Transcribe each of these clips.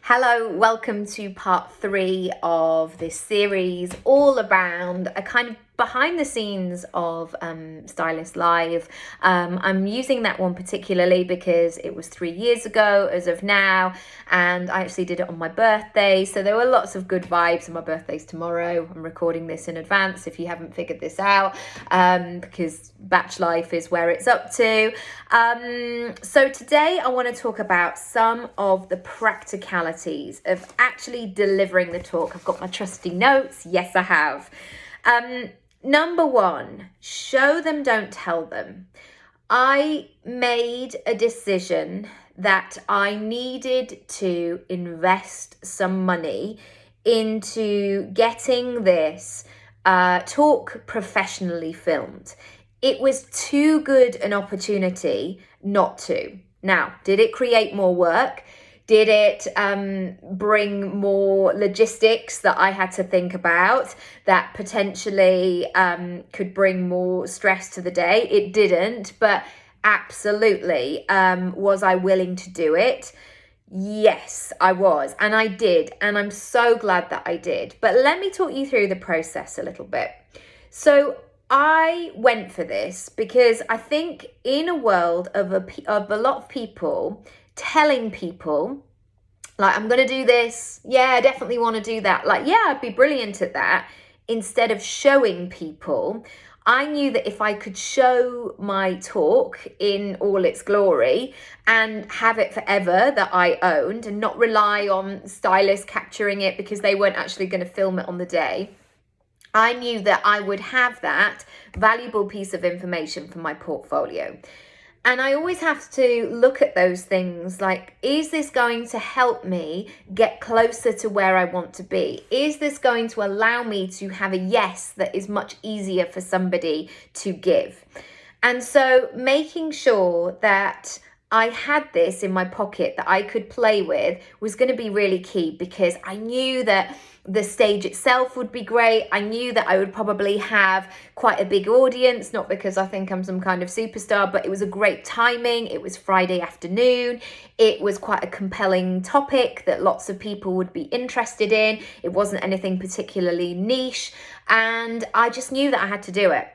Hello, welcome to part 3 of this series, all around a kind of behind the scenes of Stylist Live. I'm using that one particularly because it was 3 years ago as of now, and I actually did it on my birthday, so there were lots of good vibes, and my birthday's tomorrow. I'm recording this in advance if you haven't figured this out, because batch life is where it's up to. So today I want to talk about some of the practicalities of actually delivering the talk. I've got my trusty notes. Yes, I have. Number 1, show them, don't tell them. I made a decision that I needed to invest some money into getting this talk professionally filmed. It was too good an opportunity not to. Now, did it create more work? Did it bring more logistics that I had to think about that potentially could bring more stress to the day? It didn't, but absolutely. Was I willing to do it? Yes, I was, and I did, and I'm so glad that I did. But let me talk you through the process a little bit. So I went for this because I think in a world of a lot of people telling people, like, I'm going to do this. Yeah, I definitely want to do that. Like, yeah, I'd be brilliant at that. Instead of showing people, I knew that if I could show my talk in all its glory and have it forever that I owned and not rely on stylists capturing it because they weren't actually going to film it on the day, I knew that I would have that valuable piece of information for my portfolio. And I always have to look at those things like, is this going to help me get closer to where I want to be? Is this going to allow me to have a yes that is much easier for somebody to give? And so making sure that I had this in my pocket that I could play with was going to be really key, because I knew that the stage itself would be great. I knew that I would probably have quite a big audience, not because I think I'm some kind of superstar, but it was a great timing. It was Friday afternoon. It was quite a compelling topic that lots of people would be interested in. It wasn't anything particularly niche, and I just knew that I had to do it.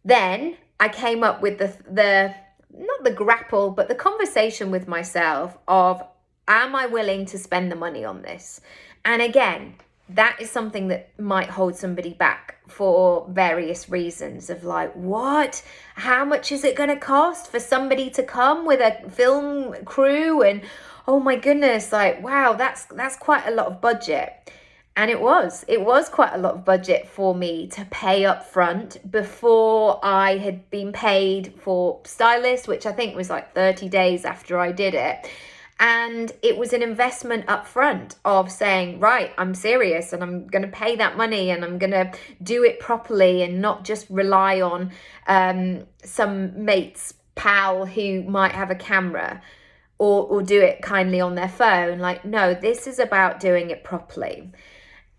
Then I came up with the not the grapple, but the conversation with myself of, am I willing to spend the money on this? And again, that is something that might hold somebody back for various reasons of like, what? How much is it going to cost for somebody to come with a film crew? And oh my goodness, like, wow, that's quite a lot of budget. And it was quite a lot of budget for me to pay up front before I had been paid for stylist, which I think was like 30 days after I did it. And it was an investment up front of saying, right, I'm serious and I'm going to pay that money and I'm going to do it properly and not just rely on some mate's pal who might have a camera or do it kindly on their phone. Like, no, this is about doing it properly.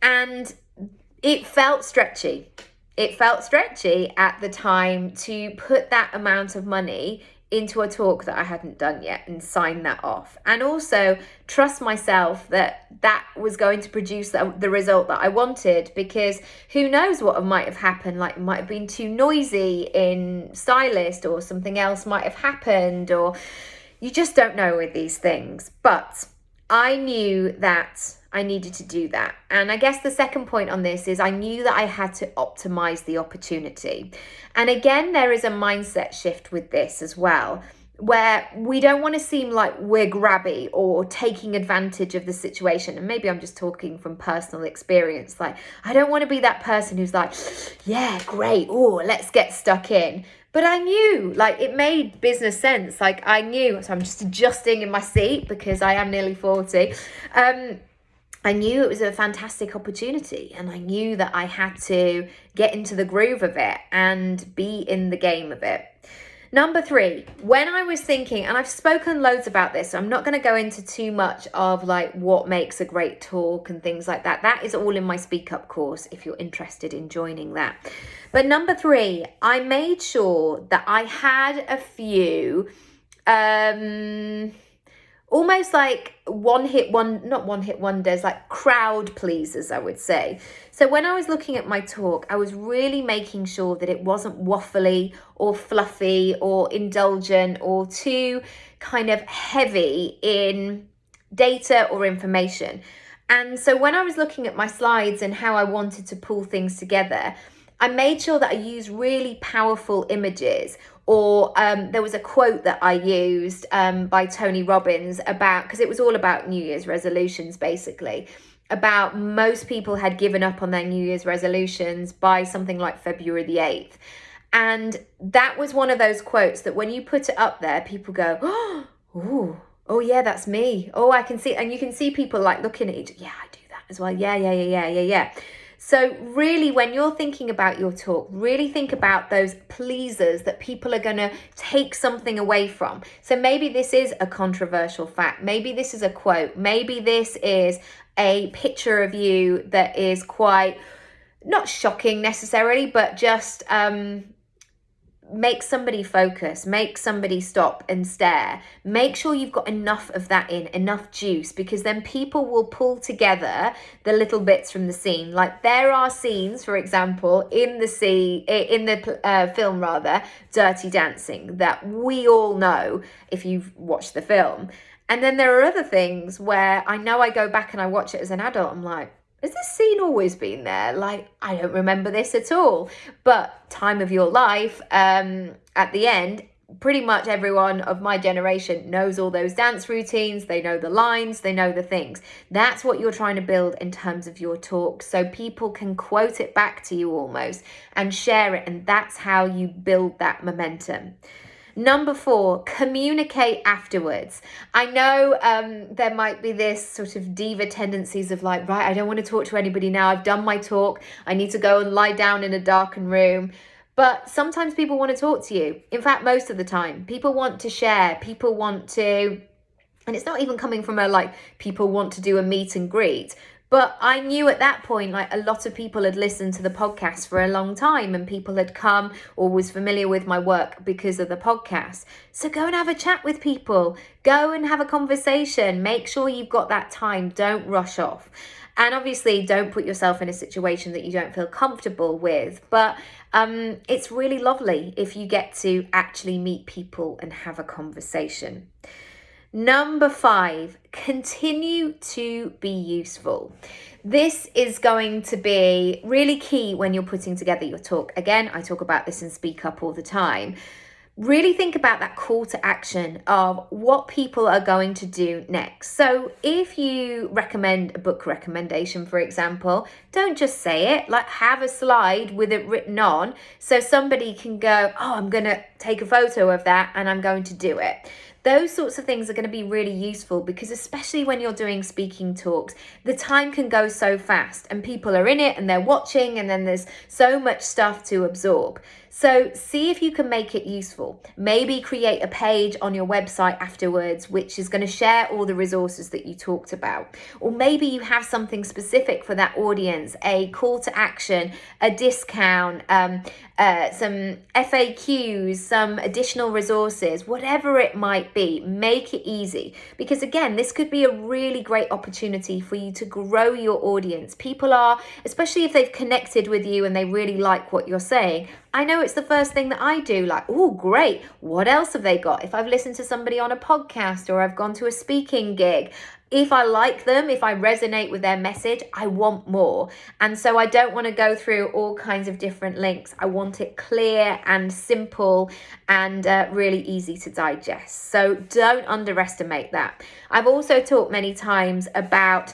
And it felt stretchy. It felt stretchy at the time to put that amount of money into a talk that I hadn't done yet and sign that off. And also trust myself that that was going to produce the result that I wanted, because who knows what might have happened. Like, it might have been too noisy in stylist, or something else might have happened, or you just don't know with these things. But I knew that I needed to do that. And I guess the second point on this is I knew that I had to optimize the opportunity. And again, there is a mindset shift with this as well, where we don't want to seem like we're grabby or taking advantage of the situation. And maybe I'm just talking from personal experience. Like, I don't want to be that person who's like, yeah, great. Oh, let's get stuck in. But I knew, like, it made business sense. Like, I knew, so I'm just adjusting in my seat because I am nearly 40. I knew it was a fantastic opportunity, and I knew that I had to get into the groove of it and be in the game of it. Number 3, when I was thinking, and I've spoken loads about this, so I'm not going to go into too much of like what makes a great talk and things like that. That is all in my Speak Up course if you're interested in joining that. But number 3, I made sure that I had a few almost like not one hit wonders, like crowd pleasers, I would say. So when I was looking at my talk, I was really making sure that it wasn't waffly or fluffy or indulgent or too kind of heavy in data or information. And so when I was looking at my slides and how I wanted to pull things together, I made sure that I used really powerful images, or there was a quote that I used by Tony Robbins about, because it was all about New Year's resolutions, basically, about most people had given up on their New Year's resolutions by something like February the 8th. And that was one of those quotes that when you put it up there, people go, oh yeah, that's me. Oh, I can see. And you can see people like looking at each, yeah, I do that as well. Yeah. So really, when you're thinking about your talk, really think about those pleasers that people are going to take something away from. So maybe this is a controversial fact. Maybe this is a quote. Maybe this is a picture of you that is quite, not shocking necessarily, but just make somebody focus, make somebody stop and stare. Make sure you've got enough of that enough juice, because then people will pull together the little bits from the scene. Like there are scenes, for example, in the film rather, Dirty Dancing, that we all know if you've watched the film. And then there are other things where I know I go back and I watch it as an adult, I'm like, has this scene always been there? Like, I don't remember this at all. But time of your life, at the end, pretty much everyone of my generation knows all those dance routines. They know the lines, they know the things. That's what you're trying to build in terms of your talk, so people can quote it back to you almost and share it. And that's how you build that momentum. Number 4, communicate afterwards. I know there might be this sort of diva tendencies of like, right, I don't want to talk to anybody now. I've done my talk. I need to go and lie down in a darkened room. But sometimes people want to talk to you. In fact, most of the time, people want to share. People want to, and it's not even coming from a like, people want to do a meet and greet. But I knew at that point, like a lot of people had listened to the podcast for a long time, and people had come or was familiar with my work because of the podcast. So go and have a chat with people. Go and have a conversation. Make sure you've got that time. Don't rush off. And obviously, don't put yourself in a situation that you don't feel comfortable with. But it's really lovely if you get to actually meet people and have a conversation. Number 5, continue to be useful. This is going to be really key when you're putting together your talk. Again, I talk about this in Speak Up all the time. Really think about that call to action of what people are going to do next. So if you recommend a book recommendation, for example, don't just say it, like have a slide with it written on so somebody can go, oh, I'm going to take a photo of that and I'm going to do it. Those sorts of things are going to be really useful, because especially when you're doing speaking talks, the time can go so fast and people are in it and they're watching, and then there's so much stuff to absorb. So see if you can make it useful. Maybe create a page on your website afterwards, which is going to share all the resources that you talked about. Or maybe you have something specific for that audience, a call to action, a discount, some FAQs, some additional resources, whatever it might be. Make it easy, because again, this could be a really great opportunity for you to grow your audience. People are, especially if they've connected with you and they really like what you're saying. I know it's the first thing that I do, like, oh, great, what else have they got? If I've listened to somebody on a podcast or I've gone to a speaking gig, if I like them, if I resonate with their message, I want more. And so I don't want to go through all kinds of different links. I want it clear and simple and really easy to digest. So don't underestimate that. I've also talked many times about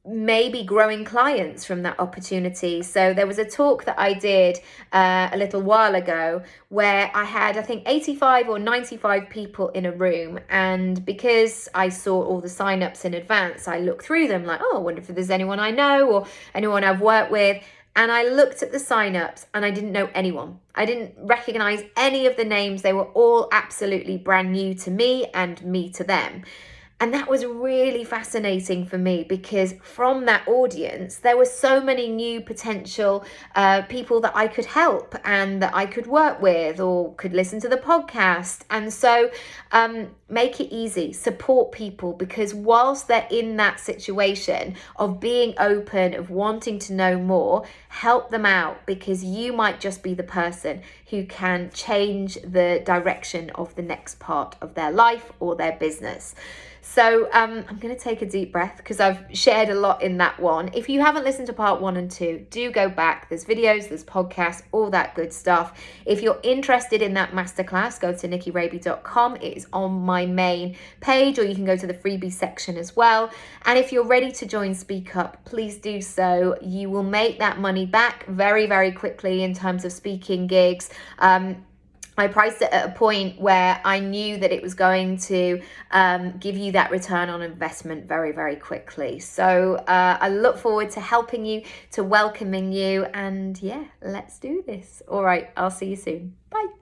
maybe growing clients from that opportunity. So there was a talk that I did a little while ago where I had, I think, 85 or 95 people in a room. And because I saw all the signups in advance, I looked through them like, oh, I wonder if there's anyone I know or anyone I've worked with. And I looked at the signups and I didn't know anyone. I didn't recognize any of the names. They were all absolutely brand new to me and me to them. And that was really fascinating for me, because from that audience, there were so many new potential people that I could help and that I could work with or could listen to the podcast. And so make it easy, support people, because whilst they're in that situation of being open, of wanting to know more, help them out, because you might just be the person who can change the direction of the next part of their life or their business. So I'm going to take a deep breath because I've shared a lot in that one. If you haven't listened to part 1 and 2, do go back. There's videos, there's podcasts, all that good stuff. If you're interested in that masterclass, go to nikkiraby.com. It is on my main page, or you can go to the freebie section as well. And if you're ready to join Speak Up, please do so. You will make that money back very, very quickly in terms of speaking gigs. I priced it at a point where I knew that it was going to give you that return on investment very, very quickly. So I look forward to helping you, to welcoming you, and yeah, let's do this. All right, I'll see you soon. Bye.